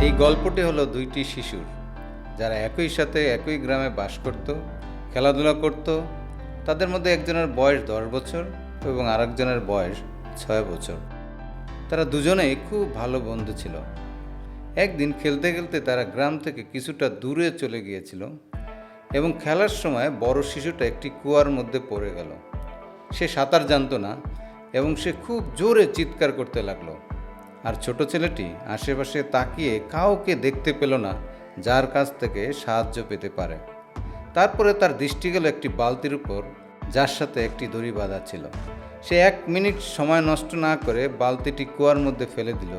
এই গল্পটি হলো দুইটি শিশুর, যারা একই সাথে একই গ্রামে বাস করত, খেলাধুলা করত। তাদের মধ্যে একজনের বয়স 10 বছর এবং আরেকজনের বয়স 6 বছর। তারা দুজনেই খুব ভালো বন্ধু ছিল। একদিন খেলতে খেলতে তারা গ্রাম থেকে কিছুটা দূরে চলে গিয়েছিল এবং খেলার সময় বড় শিশুটা একটি কুয়ার মধ্যে পড়ে গেল। সে সাঁতার জানত না এবং সে খুব জোরে চিৎকার করতে লাগলো। আর ছোট ছেলেটি আশেপাশে তাকিয়ে কাউকে দেখতে পেল না যার কাছ থেকে সাহায্য পেতে পারে। তারপরে তার দৃষ্টি গেল একটি বালতির উপর, যার সাথে একটি দড়ি বাঁধা ছিল। সে 1 মিনিট সময় নষ্ট না করে বালতিটি কুয়ার মধ্যে ফেলে দিল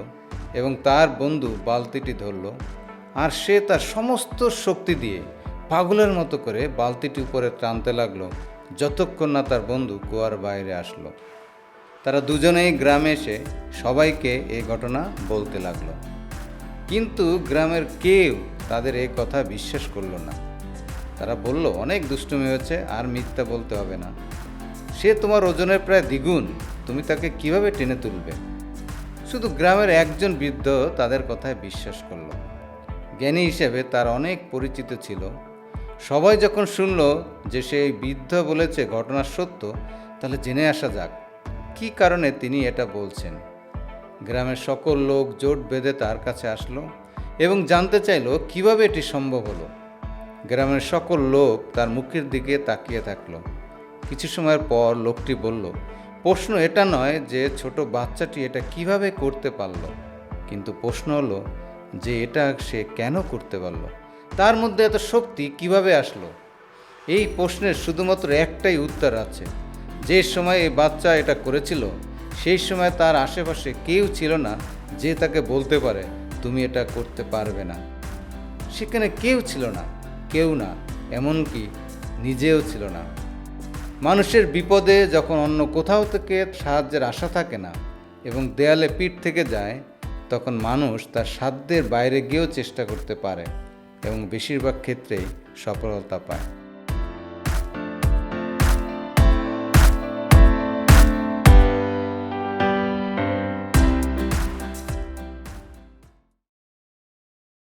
এবং তার বন্ধু বালতিটি ধরল। আর সে তার সমস্ত শক্তি দিয়ে পাগলের মতো করে বালতিটি উপরে টানতে লাগলো, যতক্ষণ না তার বন্ধু কুয়ার বাইরে আসলো। তারা দুজনেই গ্রামে এসে সবাইকে এই ঘটনা বলতে লাগলো, কিন্তু গ্রামের কেউ তাদের এই কথা বিশ্বাস করলো না। তারা বলল, অনেক দুষ্টুমি হয়েছে, আর মিথ্যা বলতে হবে না। সে তোমার ওজনের প্রায় দ্বিগুণ, তুমি তাকে কিভাবে টেনে তুলবে? শুধু গ্রামের একজন বৃদ্ধ তাদের কথায় বিশ্বাস করলো। জ্ঞানী হিসেবে তার অনেক পরিচিত ছিল। সবাই যখন শুনল যে সেই বৃদ্ধ বলেছে ঘটনা সত্য, তাহলে জেনে আসা যাক কী কারণে তিনি এটা বলছেন। গ্রামের সকল লোক জোট বেঁধে তার কাছে আসলো এবং জানতে চাইল কিভাবে এটি সম্ভব হলো। গ্রামের সকল লোক তার মুখের দিকে তাকিয়ে থাকলো। কিছু সময়ের পর লোকটি বলল, প্রশ্ন এটা নয় যে ছোট বাচ্চাটি এটা কিভাবে করতে পারল, কিন্তু প্রশ্ন হলো যে এটা সে কেন করতে পারল, তার মধ্যে এত শক্তি কিভাবে আসলো। এই প্রশ্নের শুধুমাত্র একটাই উত্তর আছে। যে সময় এই বাচ্চা এটা করেছিল, সেই সময় তার আশেপাশে কেউ ছিল না যে তাকে বলতে পারে তুমি এটা করতে পারবে না। সেখানে কেউ ছিল না, কেউ না, এমনকি নিজেও ছিল না। মানুষের বিপদে যখন অন্য কোথাও থেকে সাহায্যের আশা থাকে না এবং দেয়ালে পিঠ থেকে যায়, তখন মানুষ তার সাধ্যের বাইরে গিয়েও চেষ্টা করতে পারে এবং বেশিরভাগ ক্ষেত্রেই সফলতা পায়।